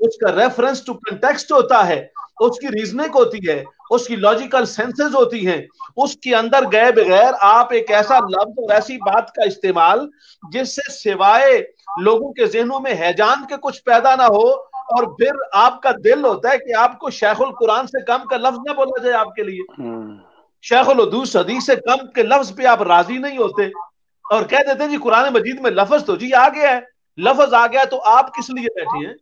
اس کا reference to context ہوتا ہے، اس کی ریزننگ ہوتی ہے، اس کی لاجیکل سینسز ہوتی ہیں، اس کے اندر گئے بغیر آپ ایک ایسا لفظ اور ایسی بات کا استعمال جس سے سوائے لوگوں کے ذہنوں میں ہیجان کے کچھ پیدا نہ ہو، اور پھر آپ کا دل ہوتا ہے کہ آپ کو شیخ القرآن سے کم کا لفظ نہ بولا جائے آپ کے لیے، شیخ الحدیث حدیث سے کم کے لفظ پہ آپ راضی نہیں ہوتے اور کہہ دیتے ہیں جی قرآن مجید میں لفظ تو جی آ گیا ہے، لفظ آ گیا تو آپ کس لیے بیٹھے ہیں؟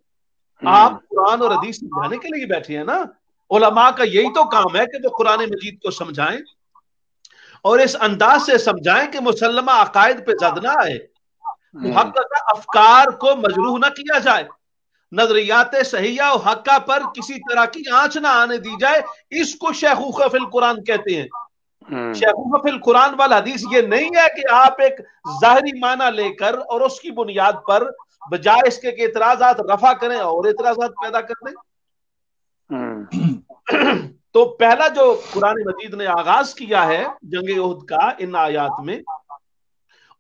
آپ قرآن اور حدیث سمجھانے کے لیے بیٹھے ہیں نا۔ علماء کا یہی تو کام ہے کہ وہ قرآن مجید کو سمجھائیں اور اس انداز سے سمجھائیں کہ مسلمہ عقائد پہ زد نہ آئے، محققہ افکار کو مجروح نہ کیا جائے، نظریات صحیحہ و حقہ پر کسی طرح کی آنچ نہ آنے دی جائے۔ اس کو شیخوخہ فی القرآن کہتے ہیں۔ شیخوخہ فی القرآن والا حدیث یہ نہیں ہے کہ آپ ایک ظاہری معنی لے کر اور اس کی بنیاد پر بجائے اس کے اعتراضات رفع کریں اور اعتراضات پیدا کر دیں۔ تو پہلا جو قرآن مجید نے آغاز کیا ہے جنگ احد کا ان آیات میں،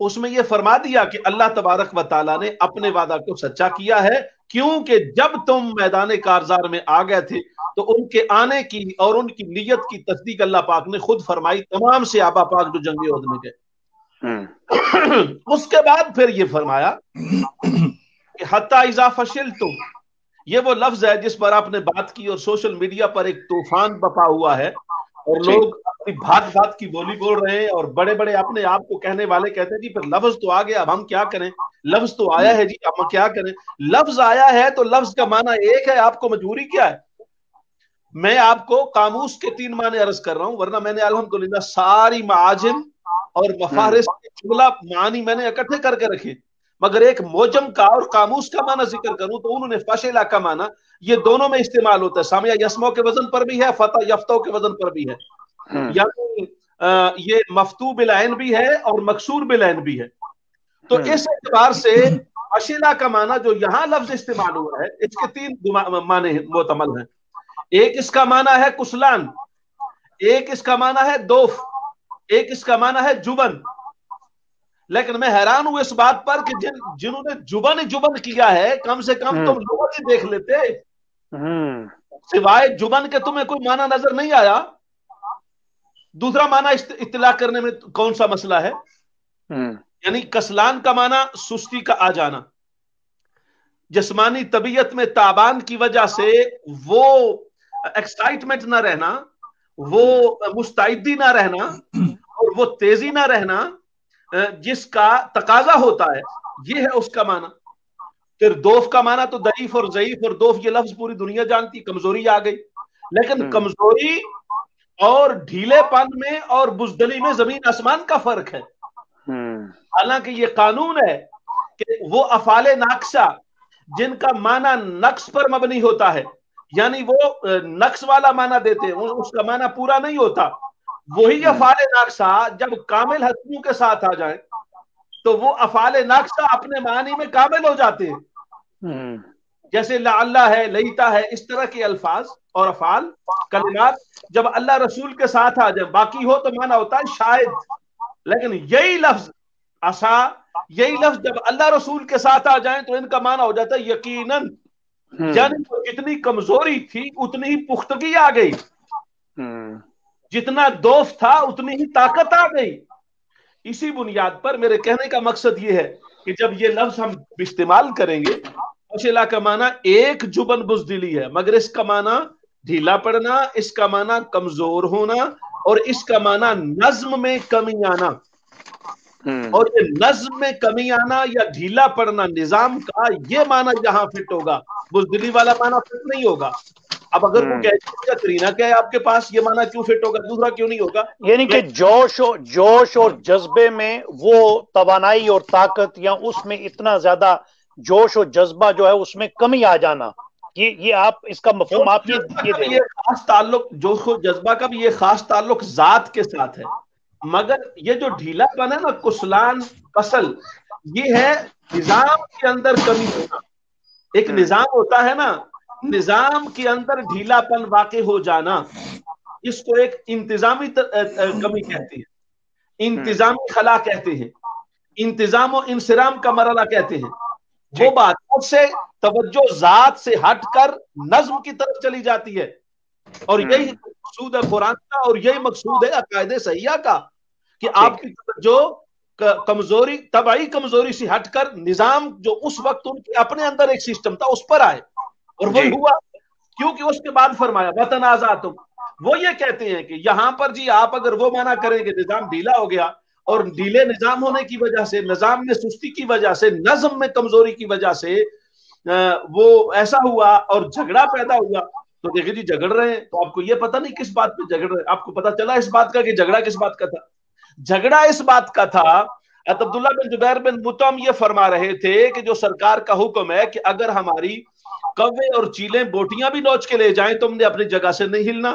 اس میں یہ فرما دیا کہ اللہ تبارک و تعالیٰ نے اپنے وعدہ کو سچا کیا ہے، کیونکہ جب تم میدان کارزار میں آ گئے تھے تو ان کے آنے کی اور ان کی نیت کی تصدیق اللہ پاک نے خود فرمائی تمام صحابہ پاک جو جنگ احد میں گئے۔ اس کے بعد پھر یہ فرمایا کہ حتی اذا فشلتم، یہ وہ لفظ ہے جس پر آپ نے بات کی اور سوشل میڈیا پر ایک طوفان بپا ہوا ہے اور لوگ اپنی بھات بھات کی بولی بول رہے ہیں اور بڑے بڑے اپنے آپ کو کہنے والے کہتے ہیں جی پھر لفظ تو آ گیا اب ہم کیا کریں، لفظ تو آیا ہے جی اب ہم کیا کریں۔ لفظ آیا ہے تو لفظ کا معنی ایک ہے، آپ کو مجبوری کیا ہے؟ میں آپ کو قاموس کے 3 معنی عرض کر رہا ہوں، ورنہ میں نے الحمدللہ ساری معاجم اور مفارس جملہ معانی میں نے اکٹھے کر کے رکھے، مگر ایک موجم کا اور قاموس کا معنی ذکر کروں تو انہوں نے فشلا کا معنی یہ دونوں میں استعمال ہوتا ہے، سامع یسمو کے وزن پر بھی ہے، فتح یفتو کے وزن پر بھی ہے، یعنی یہ مفتو بالعین بھی ہے اور مکسور بالعین بھی ہے۔ تو اس اعتبار سے فشلا کا معنی جو یہاں لفظ استعمال ہوا ہے اس کے 3 معنی محتمل ہیں۔ ایک اس کا معنی ہے کسلان، ایک اس کا معنی ہے دوف، ایک اس کا معنی ہے جبن۔ لیکن میں حیران ہوں اس بات پر کہ جنہوں نے جبن کیا ہے کم سے کم تم لغت ہی دیکھ لیتے، سوائے جبن کے تمہیں کوئی معنی نظر نہیں آیا۔ دوسرا معنی اطلاع کرنے میں کون سا مسئلہ ہے؟ یعنی کسلان کا معنی سستی کا آ جانا، جسمانی طبیعت میں تابان کی وجہ سے وہ ایکسائٹمنٹ نہ رہنا، وہ مستعدی نہ رہنا اور وہ تیزی نہ رہنا جس کا تقاضا ہوتا ہے، یہ ہے اس کا معنی۔ پھر دوف کا معنی تو ضعیف اور ضعیف اور دوف یہ لفظ پوری دنیا جانتی، کمزوری آ گئی، لیکن کمزوری اور ڈھیلے پن میں اور بزدلی میں زمین آسمان کا فرق ہے۔ حالانکہ یہ قانون ہے کہ وہ افعال ناقصہ جن کا معنی نقص پر مبنی ہوتا ہے، یعنی وہ نقص والا معنی دیتے ہیں، اس کا معنی پورا نہیں ہوتا، وہی افعال ناقصہ جب کامل ہستیوں کے ساتھ آ جائیں تو وہ افعال ناقصہ اپنے معنی میں کامل ہو جاتے ہیں، جیسے لعلہ ہے، لیتا ہے، اس طرح کے الفاظ اور افعال کلمات جب اللہ رسول کے ساتھ آ جائیں، باقی ہو تو معنی ہوتا ہے شاید، لیکن یہی لفظ عصا، یہی لفظ جب اللہ رسول کے ساتھ آ جائیں تو ان کا معنی ہو جاتا ہے یقیناً، یعنی جتنی کمزوری تھی اتنی ہی پختگی آ گئی، جتنا دوف تھا اتنی ہی طاقت آ گئی۔ اسی بنیاد پر میرے کہنے کا مقصد یہ ہے کہ جب یہ لفظ ہم استعمال کریں گے، فشلا کا معنی ایک جبن بزدلی ہے، مگر اس کا معنی ڈھیلا پڑنا، اس کا معنی کمزور ہونا اور اس کا معنی نظم میں کمی آنا، اور یہ نظم میں کمی آنا یا ڈھیلا پڑنا نظام کا یہ معنی یہاں فٹ ہوگا، بزدلی والا معنی فٹ نہیں ہوگا۔ اب اگر وہ کہتے ہیں کرینہ کیا ہے آپ کے پاس، یہ معنی کیوں فٹ ہوگا، دوسرا کیوں نہیں ہوگا؟ یعنی کہ جوش اور جذبے میں وہ توانائی اور طاقت یا اس میں اتنا زیادہ جوش اور جذبہ جو ہے اس میں کمی آ جانا، یہ آپ اس کا مفہوم آپ یہ خاص تعلق جوش و جذبہ کا بھی یہ خاص تعلق ذات کے ساتھ ہے، مگر یہ جو ڈھیلا پن ہے نا، کسلان کسل، یہ ہے نظام کے اندر کمی ہونا۔ ایک نظام ہوتا ہے نا، نظام کے اندر ڈھیلا پن واقع ہو جانا، اس کو ایک انتظامی کمی کہتے ہیں، انتظامی خلا کہتے ہیں، انتظام و انصرام کا مرحلہ کہتے ہیں۔ وہ بات اس سے توجہ ذات سے ہٹ کر نظم کی طرف چلی جاتی ہے، اور یہی مقصود ہے قرآن کا، اور یہی مقصود ہے عقائد صحیحہ کا، کہ آپ کی توجہ کمزوری، طبعی کمزوری سے ہٹ کر نظام جو اس وقت ان کے اپنے اندر ایک سسٹم تھا اس پر آئے، اور وہی ہوا، کیونکہ اس کے بعد فرمایا وَتَنَازَعْتُمْ۔ وہ یہ کہتے ہیں کہ یہاں پر جی آپ اگر وہ منع کریں کہ نظام ڈھیلا ہو گیا، اور ڈھیلے نظام ہونے کی وجہ سے، نظام میں سستی کی وجہ سے، نظم میں کمزوری کی وجہ سے وہ ایسا ہوا اور جھگڑا پیدا ہوا، تو دیکھیں جی جھگڑ رہے ہیں، تو آپ کو یہ پتہ نہیں کس بات پہ جھگڑ رہے ہیں، آپ کو پتہ چلا اس بات کا کہ جھگڑا کس بات کا تھا؟ جھگڑا اس بات کا تھا، عبداللہ بن زبیر بن مطعم یہ فرما رہے تھے کہ جو سرکار کا حکم ہے کہ اگر ہماری کوے اور چیلیں بوٹیاں بھی نوچ کے لے جائیں تم نے اپنی جگہ سے نہیں ہلنا،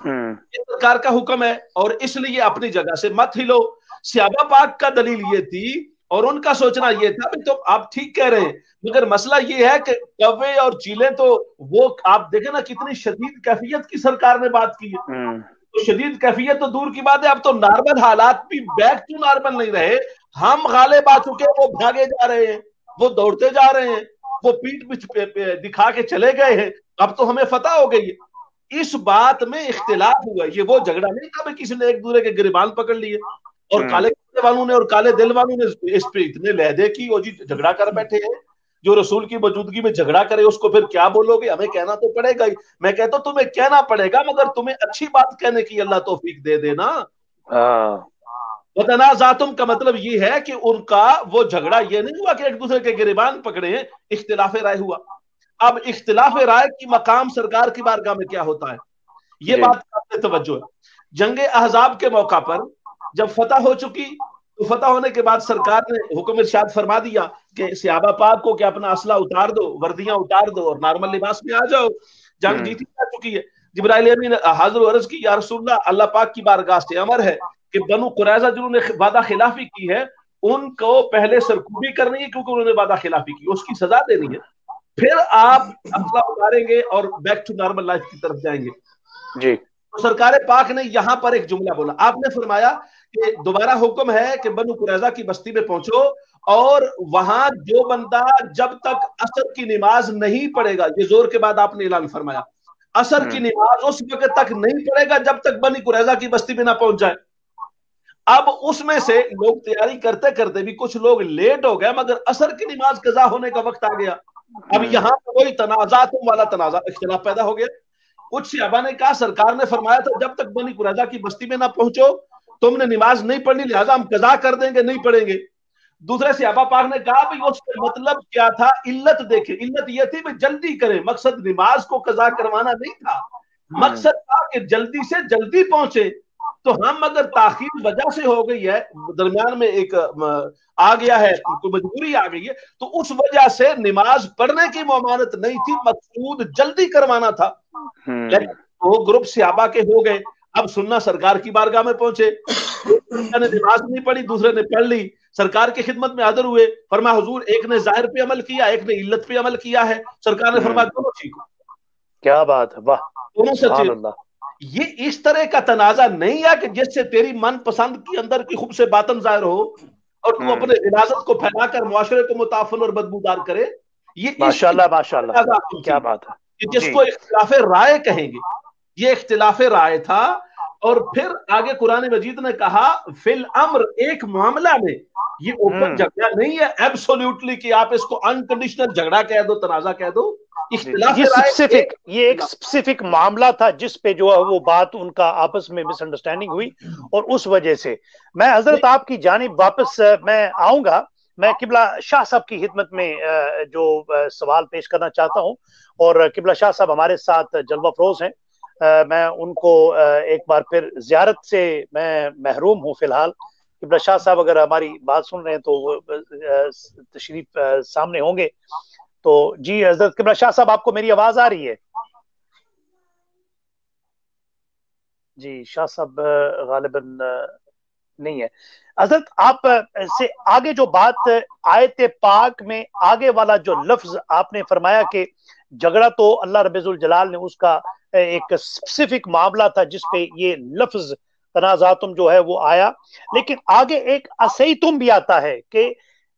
یہ سرکار کا حکم ہے، اور اس لیے اپنی جگہ سے مت ہلو۔ صحابہ پاک کا دلیل یہ تھی، اور ان کا سوچنا یہ تھا کہ تو آپ ٹھیک کہہ رہے ہیں، مگر مسئلہ یہ ہے کہ کوے اور چیلیں تو وہ آپ دیکھیں نا کتنی شدید کیفیت کی سرکار نے بات کی ہے، تو شدید کیفیت تو دور کی بات ہے، اب تو نارمل حالات بھی بیک ٹو نارمل نہیں رہے، ہم غالب آ چکے، وہ بھاگے جا رہے ہیں، وہ دوڑتے جا رہے ہیں، وہ پیٹ دکھا کے چلے گئے ہیں، اب تو ہمیں فتح ہو گئی ہے۔ اس بات میں اختلاف ہوا، یہ وہ جھگڑا نہیں تھا کہ کسی نے ایک دوسرے کے گریبان پکڑ لیے، اور کالے والوں نے اور کالے دل والوں نے اس پہ اتنے لہدے کی، اور جی جھگڑا کر بیٹھے ہیں، جو رسول کی موجودگی میں جھگڑا کرے اس کو پھر کیا بولو گے؟ ہمیں کہنا تو پڑے گا ہی، میں کہتا ہوں تمہیں کہنا پڑے گا، مگر تمہیں اچھی بات کہنے کی اللہ توفیق دے دینا۔ وتنازعتم کا مطلب یہ ہے کہ ان کا وہ جھگڑا یہ نہیں ہوا کہ ایک دوسرے کے گریبان پکڑے ہیں، اختلاف رائے ہوا۔ اب اختلاف رائے کی مقام سرکار کی بارگاہ میں کیا ہوتا ہے، یہ بات قابل توجہ ہے۔ جنگ احزاب کے موقع پر جب فتح ہو چکی، تو فتح ہونے کے بعد سرکار نے حکم ارشاد فرما دیا کہ صحابہ پاک کو کہ اپنا اسلحہ اتار دو، وردیاں اتار دو، اور نارمل لباس میں آ جاؤ، جنگ جیتی جا چکی ہے۔ جبرائیل امین حاضر و عرض کی، یا رسول اللہ، اللہ پاک کی بارگاہ سے امر ہے کہ بنو قریظہ جنہوں نے وعدہ خلافی کی ہے ان کو پہلے سرکوبی کرنی ہے، کیونکہ انہوں نے وعدہ خلافی کی، اس کی سزا دینی ہے، پھر آپ اسلحہ اتاریں گے اور بیک ٹو نارمل لائف کی طرف جائیں گے۔ جی تو سرکار پاک نے یہاں پر ایک جملہ بولا، آپ نے فرمایا کہ دوبارہ حکم ہے کہ بنو قریظہ کی بستی میں پہنچو، اور وہاں جو بندہ جب تک عصر کی نماز نہیں پڑھے گا، یہ زور کے بعد آپ نے اعلان فرمایا، عصر کی نماز اس وقت تک نہیں پڑھے گا جب تک بنی قریظہ کی بستی میں نہ پہنچ جائے۔ اب اس میں سے لوگ تیاری کرتے کرتے بھی کچھ لوگ لیٹ ہو گئے، مگر عصر کی نماز قضا ہونے کا وقت آ گیا، اب یہاں پر وہی تنازعات والا تنازع، اختلاف پیدا ہو گیا۔ کچھ صحابہ نے کہا سرکار نے فرمایا تھا جب تک بنی قریظہ کی بستی میں نہ پہنچو تم نے نماز نہیں پڑھنی، لہذا ہم قضا کر دیں گے، نہیں پڑھیں گے۔ دوسرے صحابہ پاک نے کہا بھئی اس کا مطلب کیا تھا، علت دیکھیں، علت یہ تھی کہ جلدی کریں، مقصد نماز کو قضا کروانا نہیں تھا، مقصد تھا کہ جلدی سے جلدی پہنچے۔ تو ہم اگر تاخیر وجہ سے ہو گئی ہے، درمیان میں ایک آ گیا ہے، کوئی مجبوری آ گئی ہے، تو اس وجہ سے نماز پڑھنے کی ممانعت نہیں تھی، مقصود جلدی کروانا تھا۔ لیکن وہ گروپ صحابہ کے ہو گئے، اب سننا سرکار کی بارگاہ میں پہنچے، ایک نے نماز نہیں پڑھی، دوسرے نے پڑھ لی، سرکار کی خدمت میں حاضر ہوئے، فرمایا حضور ایک نے ظاہر پہ عمل کیا، ایک نے علت پہ عمل کیا ہے، سرکار نے فرمایا دونوں ٹھیک ہو۔ کیا بات ہے، واہ، دونوں سچے۔ یہ اس طرح کا تنازع نہیں ہے کہ جس سے تیری من پسند کی اندر کی خوب سے باطن ظاہر ہو اور تو اپنے غلاظت کو پھیلا کر معاشرے کو متعفن اور بدبودار کرے، یہ ماشاءاللہ ماشاءاللہ کیا بات ہے، جس کو اختلاف رائے کہیں گے، یہ اختلاف رائے تھا۔ اور پھر آگے قرآن مجید نے کہا فی الامر، ایک معاملہ میں، یہ اوپن جھگڑا نہیں ہے ایبسولوٹلی کہ آپ اس کو انکنڈیشنل جھگڑا کہہ دو، تنازع کہہ دو، اختلاف رائے یہ ایک اسپیسیفک معاملہ تھا جس پہ جو ہے وہ بات ان کا آپس میں مس انڈرسٹینڈنگ ہوئی، اور اس وجہ سے میں حضرت آپ کی جانب واپس میں آؤں گا، میں قبلہ شاہ صاحب کی خدمت میں جو سوال پیش کرنا چاہتا ہوں، اور قبلہ شاہ صاحب ہمارے ساتھ جلوہ فروز ہیں، میں ان کو ایک بار پھر زیارت سے میں محروم ہوں فی الحال۔ قبلہ شاہ صاحب اگر ہماری بات سن رہے ہیں تو وہ تشریف سامنے ہوں گے، تو جی حضرت قبلہ شاہ صاحب آپ کو میری آواز آ رہی ہے؟ جی شاہ صاحب غالباً نہیں ہے۔ حضرت آپ سے آگے جو بات آیت پاک میں آگے والا جو لفظ آپ نے فرمایا کہ جھگڑا تو اللہ رب الجلال نے اس کا ایک اسپیسیفک معاملہ تھا جس پہ یہ لفظ تنازعتم جو ہے وہ آیا، لیکن آگے ایک اسیتم بھی آتا ہے کہ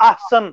ahsan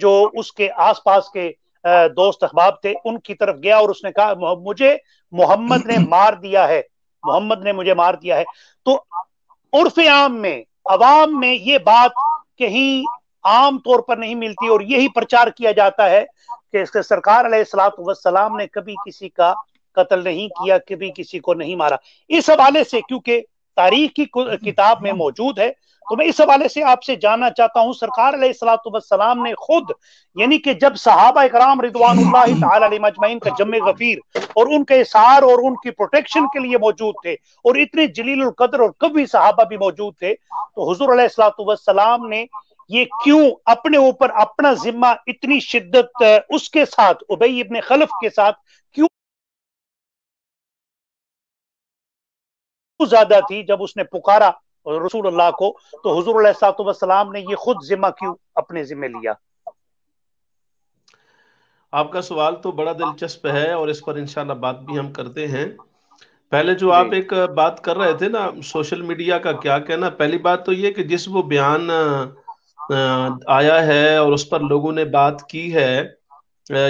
جو اس کے آس پاس کے دوست احباب تھے ان کی طرف گیا اور اس نے کہا مجھے محمد نے مار دیا ہے، محمد نے مجھے مار دیا ہے. تو عرف عام میں، عوام میں یہ بات کہیں عام طور پر نہیں ملتی، اور یہی پرچار کیا جاتا ہے کہ اس کے سرکار علیہ الصلوۃ والسلام نے کبھی کسی کا قتل نہیں کیا، کبھی کسی کو نہیں مارا. اس حوالے سے کیونکہ تاریخ کی کتاب میں موجود ہے تو میں اس حوالے سے آپ سے جاننا چاہتا ہوں، سرکار علیہ الصلوۃ والسلام نے خود یعنی کہ جب صحابہ کرام رضوان اللہ تعالی علیہم اجمعین کا جم غفیر اور ان کے اثار اور ان کی پروٹیکشن کے لیے موجود تھے، اور اتنے جلیل القدر اور کبھی صحابہ بھی موجود تھے، تو حضور علیہ الصلوۃ والسلام نے یہ کیوں اپنے اوپر اپنا ذمہ اتنی شدت اس کے ساتھ، ابی ابن خلف کے ساتھ کیوں زیادہ تھی جب اس نے پکارا رسول اللہ کو، تو حضور علیہ الصلوۃ والسلام نے یہ خود ذمہ کیوں اپنے ذمہ لیا؟ آپ کا سوال تو بڑا دلچسپ ہے اور اس پر انشاءاللہ بات بھی ہم کرتے ہیں. پہلے جو آپ ایک بات کر رہے تھے نا سوشل میڈیا کا کیا کہنا، پہلی بات تو یہ کہ جس وہ بیان آیا ہے اور اس پر لوگوں نے بات کی ہے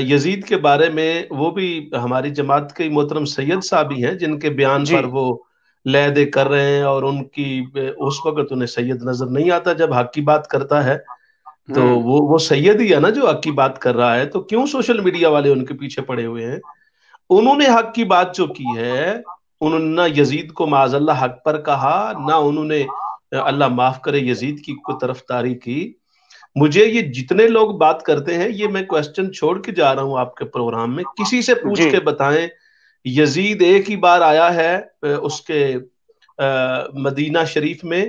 یزید کے بارے میں، وہ بھی ہماری جماعت کے محترم سید صاحب ہی ہیں جن کے بیان پر وہ لے دے کر رہے ہیں، اور ان کی اس وقت انہیں سید نظر نہیں آتا جب حق کی بات کرتا ہے، تو وہ سید ہی ہے نا جو حق کی بات کر رہا ہے، تو کیوں سوشل میڈیا والے ان کے پیچھے پڑے ہوئے ہیں؟ انہوں نے حق کی بات جو کی ہے، انہوں نے نہ یزید کو معاذ اللہ حق پر کہا، نہ انہوں نے اللہ معاف کرے یزید کی کوئی طرفداری کی. مجھے یہ جتنے لوگ بات کرتے ہیں، یہ میں کوسچن چھوڑ کے جا رہا ہوں آپ کے پروگرام میں، کسی سے پوچھ کے بتائیں یزید ایک ہی بار آیا ہے اس کے مدینہ شریف میں،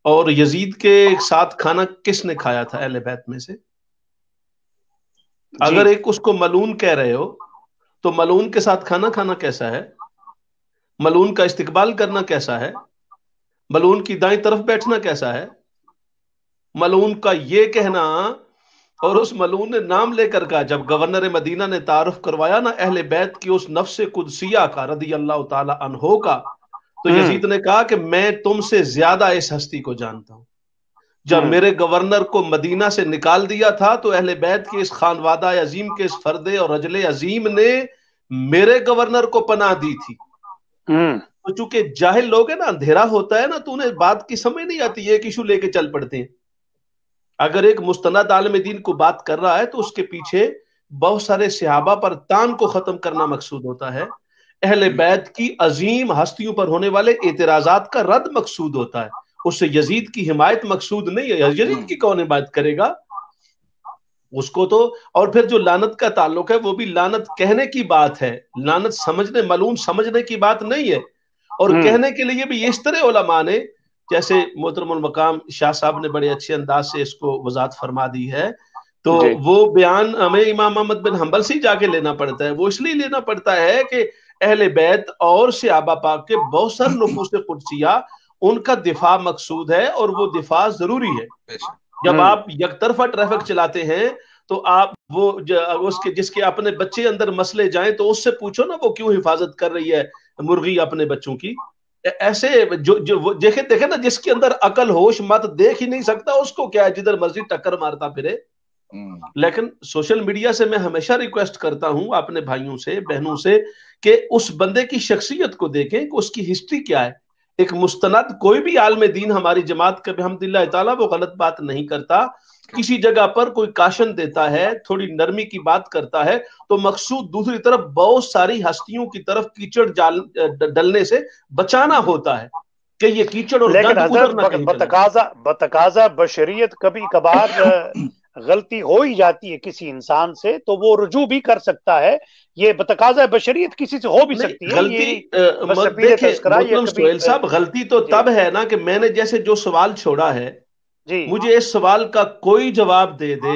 اور یزید کے ساتھ کھانا کس نے کھایا تھا اہل بیت میں سے؟ اگر ایک اس کو ملعون کہہ رہے ہو تو ملعون کے ساتھ کھانا کھانا کیسا ہے؟ ملعون کا استقبال کرنا کیسا ہے؟ ملعون کی دائیں طرف بیٹھنا کیسا ہے؟ ملعون کا یہ کہنا، اور اس ملعون نے نام لے کر کہا، جب گورنر مدینہ نے تعارف کروایا نا اہل بیت کی اس نفس قدسیہ کا رضی اللہ تعالی عنہ کا، تو یزید نے کہا کہ میں تم سے زیادہ اس ہستی کو جانتا ہوں. جب میرے گورنر کو مدینہ سے نکال دیا تھا تو اہل بیت کے اس خانوادہ عظیم کے اس فرد اور رجل عظیم نے میرے گورنر کو پناہ دی تھی. تو چونکہ جاہل لوگ ہیں نا، اندھیرا ہوتا ہے نا، تو انہیں بات کی سمجھ نہیں آتی، ایک ایشو لے کے چل پڑتے ہیں. اگر ایک مستند عالم دین کو بات کر رہا ہے تو اس کے پیچھے بہت سارے صحابہ پر تان کو ختم کرنا مقصود ہوتا ہے، اہل بیت کی عظیم ہستیوں پر ہونے والے اعتراضات کا رد مقصود ہوتا ہے، اس سے یزید کی حمایت مقصود نہیں ہے. یزید کی کون حمایت کرے گا اس کو تو؟ اور پھر جو لعنت کا تعلق ہے وہ بھی لعنت کہنے کی بات ہے، لعنت سمجھنے، ملعون سمجھنے کی بات نہیں ہے. اور کہنے کے لیے بھی اس طرح علماء نے، جیسے محترم المقام شاہ صاحب نے بڑے اچھے انداز سے اس کو وضاحت فرما دی ہے، تو وہ بیان ہمیں امام احمد بن حنبل سے جا کے لینا پڑتا ہے. وہ اس لیے لینا پڑتا ہے کہ اہل بیت اور صحابہ پاک کے بہت سارے نفوس قدسیہ، ان کا دفاع مقصود ہے اور وہ دفاع ضروری ہے. جب آپ یک طرفہ ٹریفک چلاتے ہیں تو آپ وہ جس کے اپنے بچے اندر مسئلے جائیں تو اس سے پوچھو نا وہ کیوں حفاظت کر رہی ہے مرغی اپنے بچوں کی. ایسے جو دیکھے نا جس کے اندر عقل ہوش مت دیکھ ہی نہیں سکتا، اس کو کیا ہے جدھر مرضی ٹکر مارتا پھرے. لیکن سوشل میڈیا سے میں ہمیشہ ریکویسٹ کرتا ہوں اپنے بھائیوں سے، بہنوں سے، کہ اس بندے کی شخصیت کو دیکھیں کہ اس کی ہسٹری کیا ہے. ایک مستند کوئی بھی عالم دین ہماری جماعت کا بحمدللہ تعالیٰ وہ غلط بات نہیں کرتا. کسی جگہ پر کوئی کاشن دیتا ہے، تھوڑی نرمی کی بات کرتا ہے، تو مقصود دوسری طرف بہت ساری ہستیوں کی طرف کیچڑ ڈلنے سے بچانا ہوتا ہے کہ یہ کیچڑ اور لیکن حضرت بتقاضا بشریت کبھی کبھار غلطی ہو ہی جاتی ہے کسی انسان سے تو وہ رجوع بھی کر سکتا ہے. یہ بتقاضا بشریت کسی سے ہو بھی سکتی ہے. غلطی سہیل صاحب غلطی تو تب ہے نا کہ میں نے جیسے جو سوال چھوڑا ہے، مجھے اس سوال کا کوئی جواب دے دے.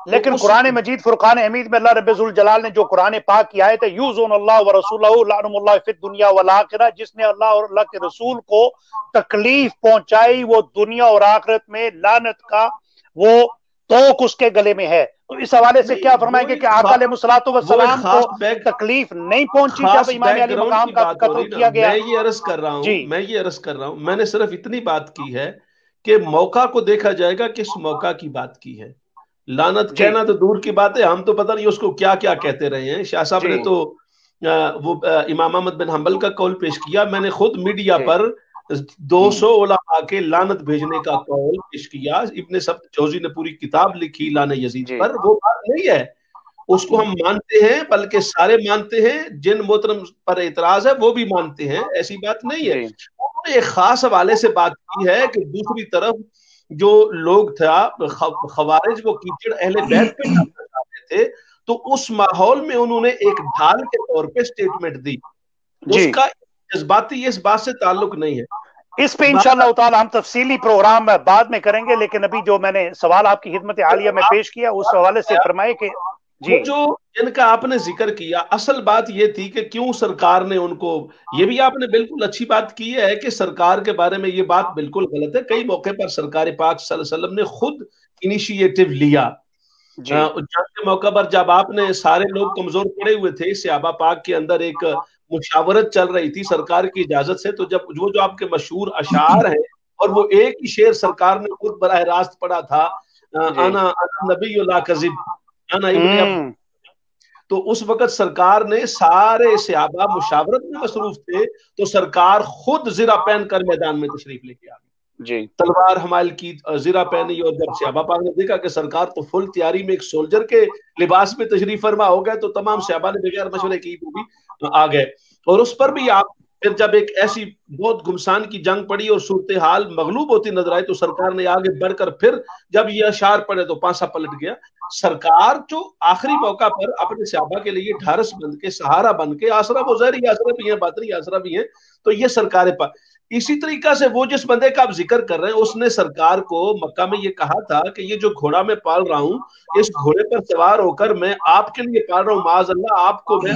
لیکن قرآن مجید فرقان حمید میں اللہ رب ذوالجلال نے جو قرآن پاک کی آیت ہے یؤذون اللہ ورسولہ لعنہم اللہ فی الدنیا والآخرہ، جس نے اللہ اور اللہ کے رسول کو تکلیف پہنچائی وہ دنیا اور آخرت میں لعنت کا وہ توق اس کے گلے میں ہے. تو اس حوالے سے کیا فرمائیں گے کہ آقا علیہ الصلوۃ والسلام کو تکلیف نہیں پہنچی جب امام علی مقام کا قتل کیا گیا؟ میں یہ عرض کر رہا ہوں، میں نے صرف اتنی بات کی ہے کہ موقع کو دیکھا جائے گا، کس موقع کی بات کی ہے. لعنت کہنا تو دور کی بات ہے، ہم تو پتہ نہیں اس کو کیا کیا کہتے رہے ہیں. شاہ صاحب نے تو وہ امام احمد بن حنبل کا قول پیش کیا، میں نے خود میڈیا پر 200 علماء کے لعنت بھیجنے کا قول پیش کیا. ابن سبت جوزی نے پوری کتاب لکھی لعن یزید پر. وہ بات نہیں ہے، اس کو ہم مانتے ہیں، بلکہ سارے مانتے ہیں. جن محترم پر اعتراض ہے وہ بھی مانتے ہیں، ایسی بات نہیں ہے. انہوں نے ایک خاص حوالے سے بات کی ہے کہ دوسری طرف جو لوگ تھا خوارج، وہ کیچڑ اہل بیت پہ ڈالنا چاہتے تھے، تو اس ماحول میں انہوں نے ایک ڈھال کے طور پہ سٹیٹمنٹ دی. اس کا جذباتی اس بات سے تعلق نہیں ہے. اس پہ انشاءاللہ تعالی ہم تفصیلی پروگرام بعد میں کریں گے، لیکن ابھی جو میں نے سوال آپ کی خدمت عالیہ میں پیش کیا اس حوالے سے فرمائے کہ وہ جو جن کا آپ نے ذکر کیا، اصل بات یہ تھی کہ کیوں سرکار نے ان کو، یہ بھی آپ نے بالکل اچھی بات کی ہے کہ سرکار کے بارے میں یہ بات بالکل غلط ہے. کئی موقع پر سرکار پاک صلی اللہ علیہ وسلم نے خود انیشیٹو لیا. جنگ کے موقع پر جب آپ نے سارے لوگ کمزور پڑے ہوئے تھے، صحابہ پاک کے اندر ایک مشاورت چل رہی تھی سرکار کی اجازت سے، تو جب وہ جو آپ کے مشہور اشعار ہیں، اور وہ ایک ہی شعر سرکار نے خود براہ راست پڑھا تھا، انا نبی لا کذب انا ابن، تو اس وقت سرکار نے سارے صحابہ مشاورت میں مصروف تھے، تو سرکار خود زرہ پہن کر میدان میں تشریف لے کے آ گئے. تلوار حمال کی، زرہ پہنی، اور جب صحابہ پاک نے دیکھا کہ سرکار تو فل تیاری میں ایک سولجر کے لباس میں تشریف فرما ہو گئے، تو تمام صحابہ نے بغیر مشورے کی وہ بھی آ گئے. اور اس پر بھی آپ پھر جب ایک ایسی بہت گمسان کی جنگ پڑی اور صورتحال مغلوب ہوتی نظر آئی، تو سرکار نے آگے بڑھ کر پھر جب یہ اشعار پڑے تو پانسا پلٹ گیا. سرکار جو آخری موقع پر اپنے صحابہ کے لیے ڈھارس بن کے، سہارا بن کے، آسرا وہ ظاہری آسرا بھی ہیں، باطنی آسرا بھی ہیں، تو یہ سرکار پر. اسی طریقہ سے وہ جس بندے کا آپ ذکر کر رہے ہیں، اس نے سرکار کو مکہ میں یہ کہا تھا کہ یہ جو گھوڑا میں پال رہا ہوں، اس گھوڑے پر سوار ہو کر میں آپ کے لیے پال رہا ہوں، معاذ اللہ آپ کو میں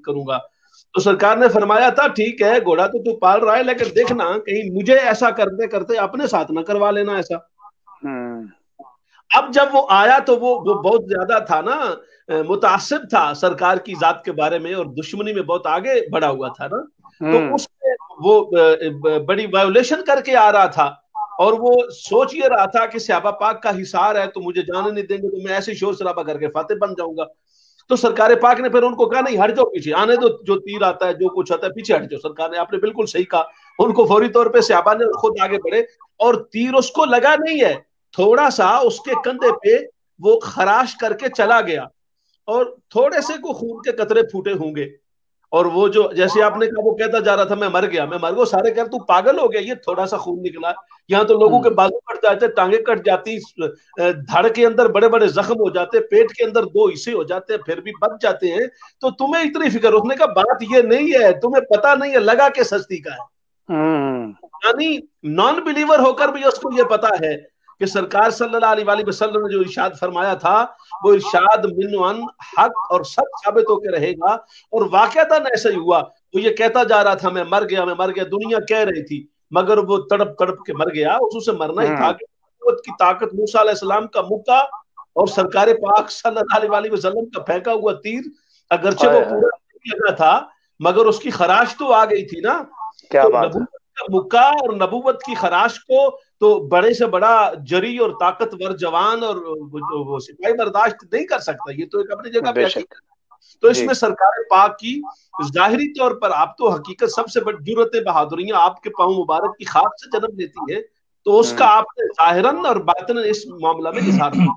کروں گا. تو سرکار نے فرمایا تھا ٹھیک ہے گھوڑا تو پال رہا ہے، لیکن دیکھنا کہیں مجھے ایسا کرتے کرتے اپنے ساتھ نہ کروا لینا ایسا. اب جب وہ آیا تو وہ بہت زیادہ تھا نا، متعصب تھا سرکار کی ذات کے بارے میں، اور دشمنی میں بہت آگے بڑھا ہوا تھا نا، تو اس میں وہ بڑی وائولیشن کر کے آ رہا تھا، اور وہ سوچ یہ رہا تھا کہ صحابہ پاک کا حصار ہے تو مجھے جانے نہیں دیں گے، تو میں ایسے شور شرابہ کر کے فاتح بن جاؤں گا. تو سرکار پاک نے پھر ان کو کہا نہیں، ہٹ جاؤ پیچھے، آنے دو، جو تیر آتا ہے جو کچھ آتا ہے پیچھے ہٹ جاؤ. سرکار نے، آپ نے بالکل صحیح کہا، ان کو فوری طور پہ صحابہ نے خود آگے بڑھے، اور تیر اس کو لگا نہیں ہے، تھوڑا سا اس کے کندھے پہ وہ خراش کر کے چلا گیا، اور تھوڑے سے کو خون کے قطرے پھوٹے ہوں گے. اور وہ جو جیسے آپ نے کہا وہ کہتا جا رہا تھا میں مر گیا میں مر گیا، سارے کہہ تو پاگل ہو گیا، یہ تھوڑا سا خون نکلا. یہاں تو لوگوں کے بازو کٹ جاتے، ٹانگیں کٹ جاتی، دھڑ کے اندر بڑے بڑے زخم ہو جاتے، پیٹ کے اندر 2 حصے ہو جاتے، پھر بھی بچ جاتے ہیں. تو تمہیں اتنی فکر؟ اس نے کہا بات یہ نہیں ہے، تمہیں پتا نہیں ہے لگا کے سستی کا ہے. یعنی نان بلیور ہو کر بھی اس کو یہ پتا ہے کہ سرکار صلی اللہ علیہ وسلم نے جو ارشاد فرمایا تھا وہ ارشاد من حق اور سچ ثابت ہو کے رہے گا. اور واقعتاً ایسا ہی ہوا. وہ یہ کہتا جا رہا تھا میں مر گیا میں مر گیا، دنیا کہہ رہی تھی، مگر وہ تڑپ تڑپ کے مر گیا. اس سے مرنا ہی تھا کہ قوت کی طاقت موسیٰ علیہ السلام کا مکہ اور سرکار پاک صلی اللہ علیہ وسلم کا پھینکا ہوا تیر، اگرچہ وہ پورا نہیں لگا تھا مگر اس کی خراش تو آ گئی تھی نا. کیا بات ہے. مکہ اور نبوت کی خراش کو تو بڑے سے بڑا جری اور طاقتور جوان اور سپاہی برداشت نہیں کر سکتا. یہ تو ایک اپنی جگہ پہ حقیقت. تو اس میں سرکار پاک کی ظاہری طور پر آپ تو حقیقت سب سے بڑی جرت بہادریاں آپ کے پاؤں مبارک کی خاک سے جنم لیتی ہے، تو اس کا آپ نے ظاہراً اور باطناً اس معاملہ میں اظہار کیا.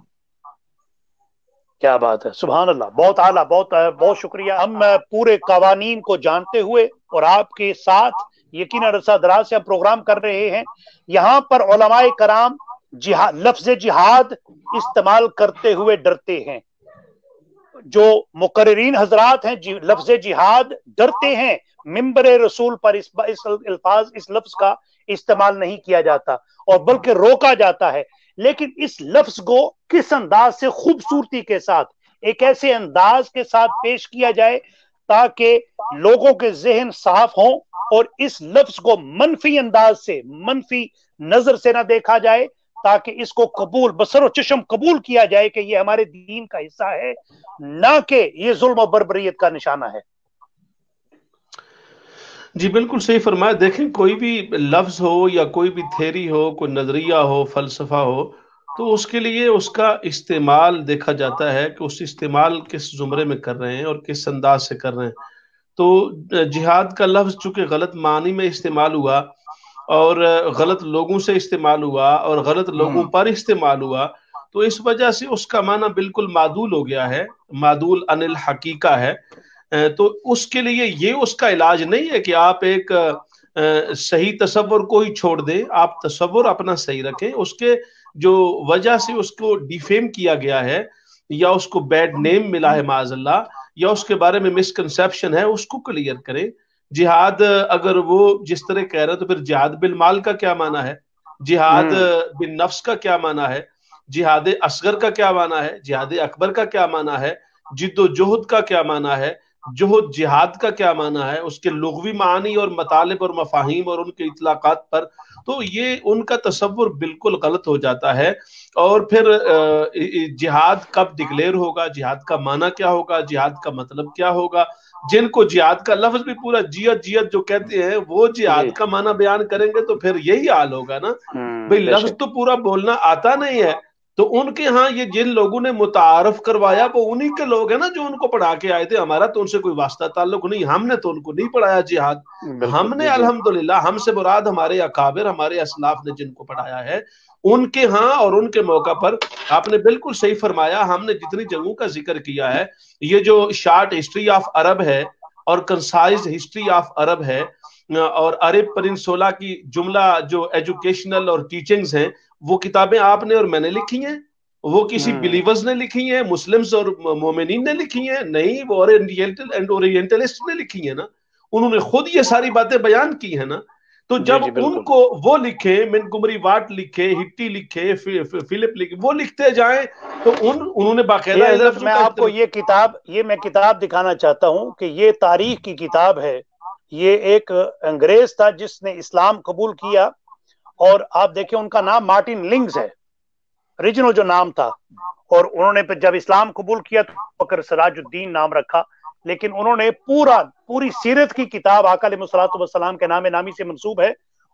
کیا بات ہے، سبحان اللہ، بہت اعلیٰ، بہت شکریہ. ہم پورے قوانین کو جانتے ہوئے اور آپ کے ساتھ یقیناً عرصہ دراز سے ہم پروگرام کر رہے ہیں. یہاں پر علماء کرام لفظ جہاد استعمال کرتے ہوئے ڈرتے ہیں. جو مقررین حضرات ہیں لفظ جہاد ڈرتے ہیں. منبر رسول پر اس لفظ کا استعمال نہیں کیا جاتا اور بلکہ روکا جاتا ہے. لیکن اس لفظ کو کس انداز سے خوبصورتی کے ساتھ، ایک ایسے انداز کے ساتھ پیش کیا جائے تاکہ لوگوں کے ذہن صاف ہوں اور اس لفظ کو منفی انداز سے، منفی نظر سے نہ دیکھا جائے، تاکہ اس کو قبول بصر و چشم قبول کیا جائے کہ یہ ہمارے دین کا حصہ ہے، نہ کہ یہ ظلم و بربریت کا نشانہ ہے. جی بالکل صحیح فرمایا. دیکھیں کوئی بھی لفظ ہو یا کوئی بھی تھیری ہو، کوئی نظریہ ہو، فلسفہ ہو، تو اس کے لیے اس کا استعمال دیکھا جاتا ہے کہ اس استعمال کس زمرے میں کر رہے ہیں اور کس انداز سے کر رہے ہیں. تو جہاد کا لفظ چونکہ غلط معنی میں استعمال ہوا اور غلط لوگوں سے استعمال ہوا اور غلط لوگوں پر استعمال ہوا، تو اس وجہ سے اس کا معنی بالکل معدول ہو گیا ہے، معدول عن الحقیقہ ہے. تو اس کے لیے یہ اس کا علاج نہیں ہے کہ آپ ایک صحیح تصور کو ہی چھوڑ دیں، آپ تصور اپنا صحیح رکھیں. اس کے جو وجہ سے اس کو ڈیفیم کیا گیا ہے یا اس کو بیڈ نیم ملا ہے معاذ اللہ، یا اس کے بارے میں مسکنسیپشن ہے، اس کو کلیئر کریں. جہاد اگر وہ جس طرح کہہ رہے ہیں تو پھر جہاد بالمال کا کیا معنی ہے، جہاد بن نفس کا کیا معنی ہے، جہاد اصغر کا کیا معنی ہے، جہاد اکبر کا کیا معنی ہے، جد و جہد کا کیا معنی ہے، جہد جہاد کا کیا معنی ہے، اس کے لغوی معنی اور مطالب اور مفاہیم اور ان کے اطلاقات پر. تو یہ ان کا تصور بالکل غلط ہو جاتا ہے. اور پھر جہاد کب ڈکلیئر ہوگا، جہاد کا معنی کیا ہوگا، جہاد کا مطلب کیا ہوگا. جن کو جہاد کا لفظ بھی پورا جیت جیت جو کہتے ہیں وہ جہاد کا معنی بیان کریں گے تو پھر یہی حال ہوگا نا. بھئی لفظ تو پورا بولنا آتا نہیں ہے. تو ان کے ہاں یہ جن لوگوں نے متعارف کروایا وہ انہی کے لوگ ہیں نا جو ان کو پڑھا کے آئے تھے. ہمارا تو ان سے کوئی واسطہ تعلق نہیں، ہم نے تو ان کو نہیں پڑھایا جہاد. ہم نے الحمدللہ، ہم سے مراد ہمارے اکابر، ہمارے اسلاف نے جن کو پڑھایا ہے ان کے ہاں اور ان کے موقع پر. آپ نے بالکل صحیح فرمایا. ہم نے جتنی جگہوں کا ذکر کیا ہے، یہ جو شارٹ ہسٹری آف عرب ہے اور کنسائز ہسٹری آف عرب ہے اور عرب پننسولا کی جملہ جو ایجوکیشنل اور ٹیچنگز ہیں، وہ کتابیں آپ نے اور میں نے لکھی ہیں. وہ کسی بلیورز نے لکھی ہیں، مسلمز اور مومنین نے لکھی ہیں؟ نہیں، وہ اورینٹلسٹ نے لکھی ہیں نا. انہوں نے خود یہ ساری باتیں بیان کی ہیں نا. تو جب ان کو وہ لکھے، منگمری واٹ لکھے، ہٹی لکھے، فلپ لکھے، وہ لکھتے جائیں تو انہوں نے باقاعدہ میں آپ کو یہ میں کتاب دکھانا چاہتا ہوں کہ یہ تاریخ کی کتاب ہے. یہ ایک انگریز تھا جس نے اسلام قبول کیا، اور آپ دیکھیں ان کا نام مارٹن لنگز ہے، اوریجنل جو نام تھا. اور انہوں نے جب اسلام قبول کیا تو بکر سراج الدین نام رکھا. لیکن انہوں نے پوری سیرت کی کتاب، آقا علیہ الصلوۃ والسلام کے نام نامی سے منسوب ہے،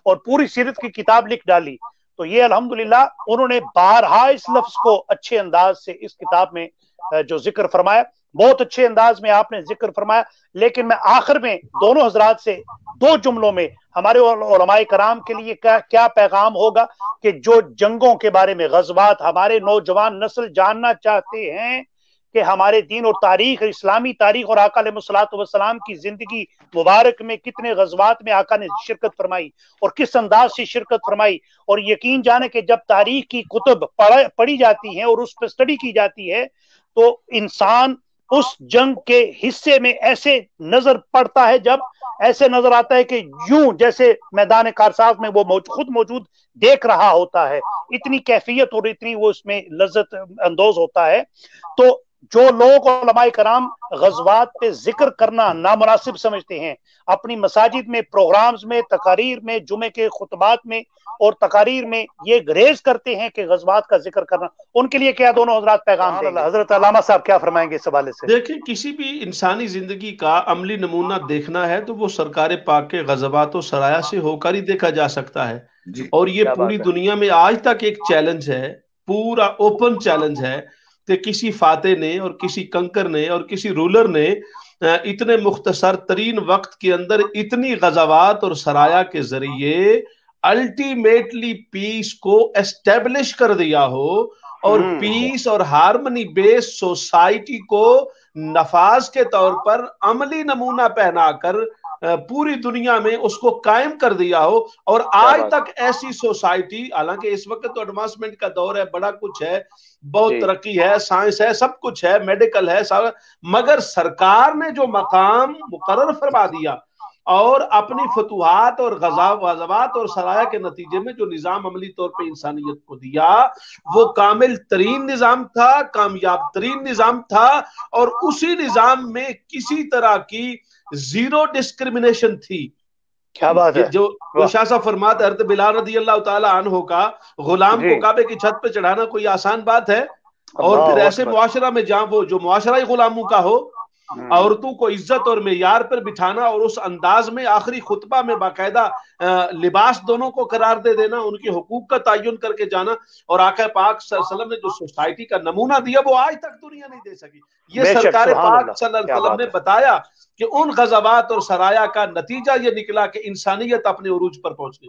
اور پوری سیرت کی کتاب لکھ ڈالی. تو یہ الحمدللہ انہوں نے بارہا اس لفظ کو اچھے انداز سے اس کتاب میں جو ذکر فرمایا، بہت اچھے انداز میں آپ نے ذکر فرمایا. لیکن میں آخر میں دونوں حضرات سے دو جملوں میں ہمارے علماء کرام کے لیے کیا پیغام ہوگا کہ جو جنگوں کے بارے میں، غزوات، ہمارے نوجوان نسل جاننا چاہتے ہیں کہ ہمارے دین اور تاریخ، اسلامی تاریخ اور آقا علیہ الصلوۃ والسلام کی زندگی مبارک میں کتنے غزوات میں آقا نے شرکت فرمائی اور کس انداز سے شرکت فرمائی. اور یقین جانے کہ جب تاریخ کی کتب پڑھی جاتی ہیں اور اس پہ اسٹڈی کی جاتی ہے تو انسان اس جنگ کے حصے میں ایسے نظر پڑتا ہے، جب ایسے نظر آتا ہے کہ یوں جیسے میدان کارساز میں وہ خود موجود دیکھ رہا ہوتا ہے. اتنی کیفیت اور اتنی وہ اس میں لذت اندوز ہوتا ہے. تو جو لوگ علماء کرام غزوات پہ ذکر کرنا نامناسب سمجھتے ہیں، اپنی مساجد میں، پروگرامز میں، تقاریر میں، جمعے کے خطبات میں اور تقاریر میں یہ گریز کرتے ہیں کہ غزوات کا ذکر کرنا، ان کے لیے کیا دونوں حضرات پیغام دیں گے؟ حضرت علامہ صاحب کیا فرمائیں گے اس حوالے سے؟ دیکھیں، کسی بھی انسانی زندگی کا عملی نمونہ دیکھنا ہے تو وہ سرکار پاک کے غزوات و سرایا سے ہو کر ہی دیکھا جا سکتا ہے. اور یہ پوری دنیا میں آج تک ایک چیلنج ہے، پورا اوپن چیلنج ہے کہ کسی فاتح نے اور کسی کنکر نے اور کسی رولر نے اتنے مختصر ترین وقت کے اندر اتنی غزوات اور سرایا کے ذریعے الٹیمیٹلی پیس کو اسٹیبلش کر دیا ہو اور پیس اور ہارمنی بیس سوسائٹی کو نفاذ کے طور پر عملی نمونہ پہنا کر پوری دنیا میں اس کو قائم کر دیا ہو. اور آج تک ایسی سوسائٹی، حالانکہ اس وقت تو ایڈوانسمنٹ کا دور ہے، بڑا کچھ ہے، بہت ترقی ہے، سائنس ہے، سب کچھ ہے، میڈیکل ہے، مگر سرکار نے جو مقام مقرر فرما دیا اور اپنی فتوحات اور غزوات اور سرایا کے نتیجے میں جو نظام عملی طور پہ انسانیت کو دیا، وہ کامل ترین نظام تھا، کامیاب ترین نظام تھا. اور اسی نظام میں کسی طرح کی زیرو ڈسکریمنیشن تھی. کیا بات ہے! جو شاہ صاحب فرماتے حضرت بلال رضی اللہ تعالی عنہ کا غلام کو کعبے کی چھت پہ چڑھانا کوئی آسان بات ہے؟ اور پھر ایسے معاشرہ میں جہاں وہ جو معاشرہ ہی غلاموں کا ہو، عورتوں کو عزت اور معیار پر بٹھانا اور اس انداز میں آخری خطبہ میں باقاعدہ لباس دونوں کو قرار دے دینا، ان کے حقوق کا تعین کر کے جانا، اور آقا پاک صلی اللہ علیہ وسلم نے جو سوسائٹی کا نمونہ دیا وہ آج تک دنیا نہیں دے سکی. یہ سرکار پاک صلی اللہ علیہ وسلم نے بتایا کہ ان غزوات اور سرایا کا نتیجہ یہ نکلا کہ انسانیت اپنے عروج پر پہنچ گئی.